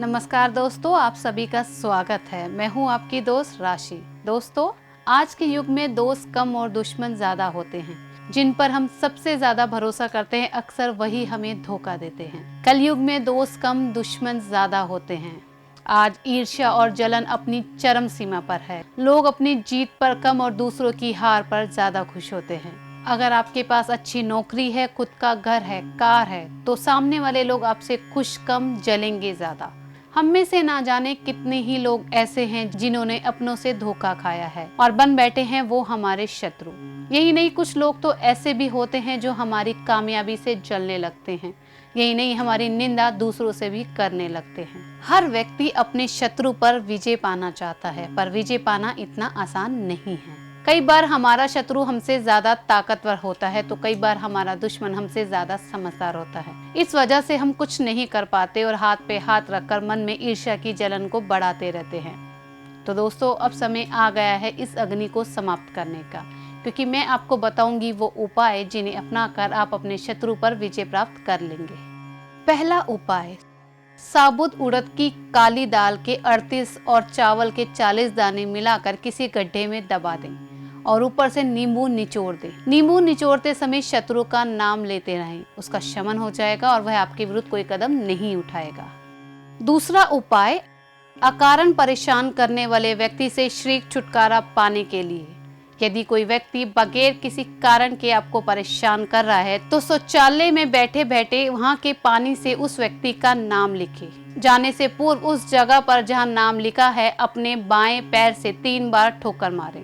नमस्कार दोस्तों, आप सभी का स्वागत है। मैं हूं आपकी दोस्त राशि। दोस्तों, आज के युग में दोस्त कम और दुश्मन ज्यादा होते हैं। जिन पर हम सबसे ज्यादा भरोसा करते हैं, अक्सर वही हमें धोखा देते हैं। कल युग में दोस्त कम, दुश्मन ज्यादा होते हैं। आज ईर्ष्या और जलन अपनी चरम सीमा पर है। लोग अपनी जीत पर कम और दूसरों की हार पर ज्यादा खुश होते हैं। अगर आपके पास अच्छी नौकरी है, खुद का घर है, कार है, तो सामने वाले लोग आपसे खुश कम, जलेंगे ज्यादा। हम में से ना जाने कितने ही लोग ऐसे हैं जिन्होंने अपनों से धोखा खाया है और बन बैठे हैं वो हमारे शत्रु। यही नहीं, कुछ लोग तो ऐसे भी होते हैं जो हमारी कामयाबी से जलने लगते हैं। यही नहीं, हमारी निंदा दूसरों से भी करने लगते हैं। हर व्यक्ति अपने शत्रु पर विजय पाना चाहता है, पर विजय पाना इतना आसान नहीं है। कई बार हमारा शत्रु हमसे ज्यादा ताकतवर होता है, तो कई बार हमारा दुश्मन हमसे ज्यादा समझदार होता है। इस वजह से हम कुछ नहीं कर पाते और हाथ पे हाथ रखकर मन में ईर्ष्या की जलन को बढ़ाते रहते हैं। तो दोस्तों, अब समय आ गया है इस अग्नि को समाप्त करने का, क्योंकि मैं आपको बताऊंगी वो उपाय जिन्हें अपनाकर आप अपने शत्रु पर विजय प्राप्त कर लेंगे। पहला उपाय, साबुत उड़द की काली दाल के 38 और चावल के 40 दाने मिलाकर किसी गड्ढे में दबा दें और ऊपर से नींबू निचोड़ दें। नींबू निचोड़ते समय शत्रु का नाम लेते रहें, उसका शमन हो जाएगा और वह आपके विरुद्ध कोई कदम नहीं उठाएगा। दूसरा उपाय, अकारण परेशान करने वाले व्यक्ति से शीघ्र छुटकारा पाने के लिए, यदि कोई व्यक्ति बगैर किसी कारण के आपको परेशान कर रहा है, तो शौचालय में बैठे बैठे वहां के पानी से उस व्यक्ति का नाम लिखे। जाने से पूर्व उस जगह पर जहां नाम लिखा है अपने बाएं पैर से 3 बार ठोकर मारें।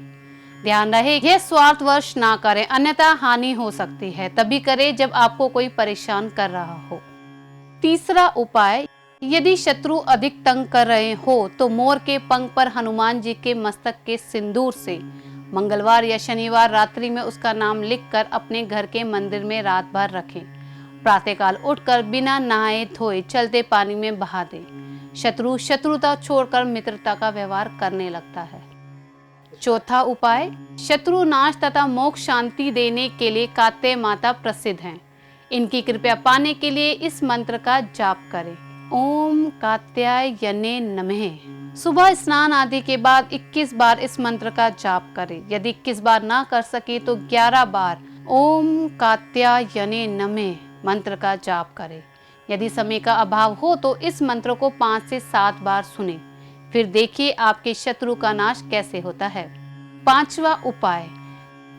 ध्यान रहे, यह स्वार्थवश ना करें, अन्यथा हानि हो सकती है। तभी करें जब आपको कोई परेशान कर रहा हो। तीसरा उपाय, यदि शत्रु अधिक तंग कर रहे हो तो मोर के पंख पर हनुमान जी के मस्तक के सिंदूर से मंगलवार या शनिवार रात्रि में उसका नाम लिखकर अपने घर के मंदिर में रात भर रखें। प्रातःकाल उठकर बिना नहाए धोए चलते पानी में बहा दें। शत्रु शत्रुता छोड़कर मित्रता का व्यवहार करने लगता है। चौथा उपाय, शत्रु नाश तथा मोक्ष शांति देने के लिए कात्यायनी माता प्रसिद्ध हैं। इनकी कृपा पाने के लिए इस मंत्र का जाप करें। ओम कात्यायने नमः। सुबह स्नान आदि के बाद 21 बार इस मंत्र का जाप करें। यदि 21 बार ना कर सके तो 11 बार ओम कात्यायने नमः मंत्र का जाप करें। यदि समय का अभाव हो तो इस मंत्र को 5 से 7 बार सुने, फिर देखिए आपके शत्रु का नाश कैसे होता है। पांचवा उपाय,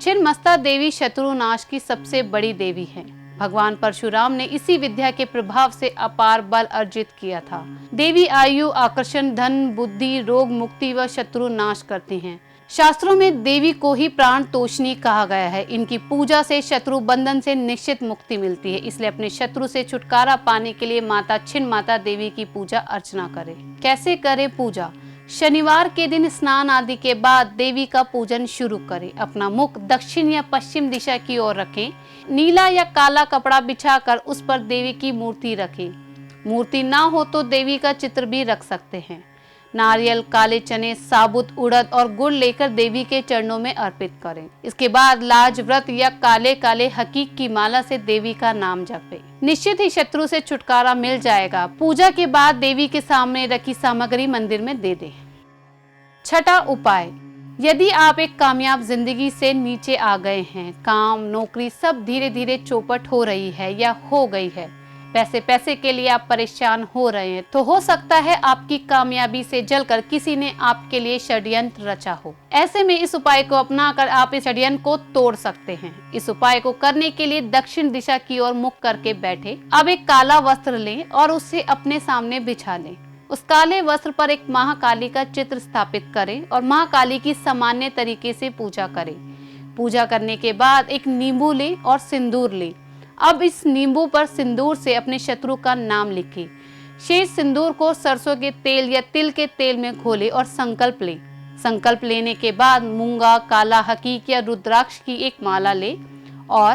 छिन्नमस्ता देवी शत्रु नाश की सबसे बड़ी देवी है। भगवान परशुराम ने इसी विद्या के प्रभाव से अपार बल अर्जित किया था। देवी आयु, आकर्षण, धन, बुद्धि, रोग मुक्ति व शत्रु नाश करती हैं। शास्त्रों में देवी को ही प्राण तोषणी कहा गया है। इनकी पूजा से शत्रु बंधन से निश्चित मुक्ति मिलती है। इसलिए अपने शत्रु से छुटकारा पाने के लिए माता छिन्नमाता देवी की पूजा अर्चना करें। कैसे करें पूजा? शनिवार के दिन स्नान आदि के बाद देवी का पूजन शुरू करें। अपना मुख दक्षिण या पश्चिम दिशा की ओर रखें। नीला या काला कपड़ा बिछाकर उस पर देवी की मूर्ति रखें। मूर्ति ना हो तो देवी का चित्र भी रख सकते हैं। नारियल, काले चने, साबुत उड़द और गुड़ लेकर देवी के चरणों में अर्पित करें। इसके बाद लाज व्रत या काले काले हकीक की माला से देवी का नाम जपें। निश्चित ही शत्रु से छुटकारा मिल जाएगा। पूजा के बाद देवी के सामने रखी सामग्री मंदिर में दे दें। छठा उपाय, यदि आप एक कामयाब जिंदगी से नीचे आ गए हैं, काम, नौकरी सब धीरे धीरे चौपट हो रही है या हो गई है, पैसे के लिए आप परेशान हो रहे हैं, तो हो सकता है आपकी कामयाबी से जलकर किसी ने आपके लिए षड्यंत्र रचा हो। ऐसे में इस उपाय को अपनाकर आप इस षड्यंत्र को तोड़ सकते हैं। इस उपाय को करने के लिए दक्षिण दिशा की ओर मुख करके बैठे। अब एक काला वस्त्र लें और उसे अपने सामने बिछा लें। उस काले वस्त्र पर एक महाकाली का चित्र स्थापित करें और महाकाली की सामान्य तरीके से पूजा करें। पूजा करने के बाद एक नींबू लें और सिंदूर लें। अब इस नींबू पर सिंदूर से अपने शत्रु का नाम लिखें। शेष सिंदूर को सरसों के तेल या तिल के तेल में घोलें और संकल्प लें। संकल्प लेने के बाद मूंगा, काला हकीक या रुद्राक्ष की एक माला लें और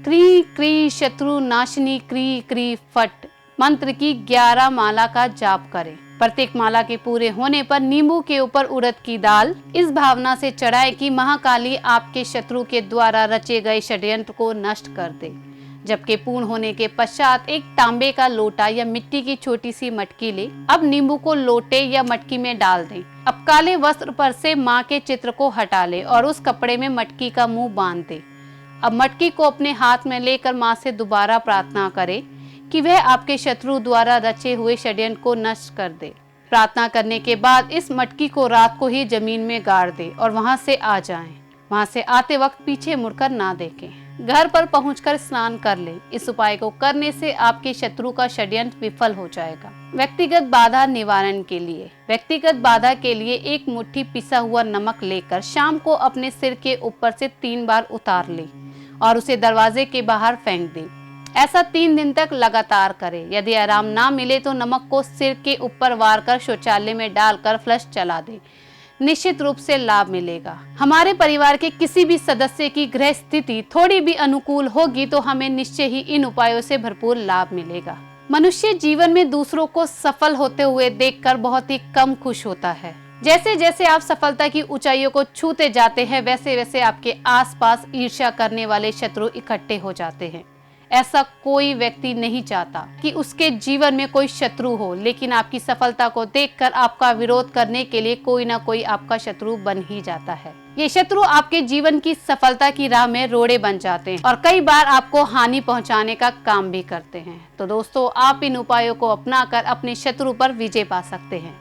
क्री क्री शत्रु नाशिनी क्री क्री फट मंत्र की 11 माला का जाप करें। प्रत्येक माला के पूरे होने पर नींबू के ऊपर उड़द की दाल इस भावना से चढ़ाएं कि महाकाली आपके शत्रु के द्वारा रचे गए षड्यंत्र को नष्ट कर दे। जबकि पूर्ण होने के पश्चात एक तांबे का लोटा या मिट्टी की छोटी सी मटकी ले। अब नींबू को लोटे या मटकी में डाल दें। अब काले वस्त्र पर से माँ के चित्र को हटा ले और उस कपड़े में मटकी का मुंह बांध दे। अब मटकी को अपने हाथ में लेकर माँ से दोबारा प्रार्थना करे कि वह आपके शत्रु द्वारा रचे हुए षड्यंत्र को नष्ट कर दे। प्रार्थना करने के बाद इस मटकी को रात को ही जमीन में गाड़ दे और वहां से आ जाएं। वहां से आते वक्त पीछे मुड़कर ना देखें। घर पर पहुंचकर स्नान कर ले। इस उपाय को करने से आपके शत्रु का षड्यंत्र विफल हो जाएगा। व्यक्तिगत बाधा निवारण के लिए व्यक्तिगत बाधा के लिए एक मुट्ठी पिसा हुआ नमक लेकर शाम को अपने सिर के ऊपर से 3 बार उतार ले और उसे दरवाजे के बाहर फेंक दे। ऐसा 3 दिन तक लगातार करें। यदि आराम ना मिले तो नमक को सिर के ऊपर वार कर शौचालय में डालकर फ्लश चला दे। निश्चित रूप से लाभ मिलेगा। हमारे परिवार के किसी भी सदस्य की गृह स्थिति थोड़ी भी अनुकूल होगी तो हमें निश्चय ही इन उपायों से भरपूर लाभ मिलेगा। मनुष्य जीवन में दूसरों को सफल होते हुए देखकर बहुत ही कम खुश होता है। जैसे जैसे आप सफलता की ऊंचाइयों को छूते जाते हैं वैसे वैसे आपके आसपास ईर्ष्या करने वाले शत्रु इकट्ठे हो जाते हैं। ऐसा कोई व्यक्ति नहीं चाहता कि उसके जीवन में कोई शत्रु हो, लेकिन आपकी सफलता को देखकर आपका विरोध करने के लिए कोई ना कोई आपका शत्रु बन ही जाता है। ये शत्रु आपके जीवन की सफलता की राह में रोड़े बन जाते हैं और कई बार आपको हानि पहुंचाने का काम भी करते हैं। तो दोस्तों, आप इन उपायों को अपनाकर अपने शत्रु पर विजय पा सकते हैं।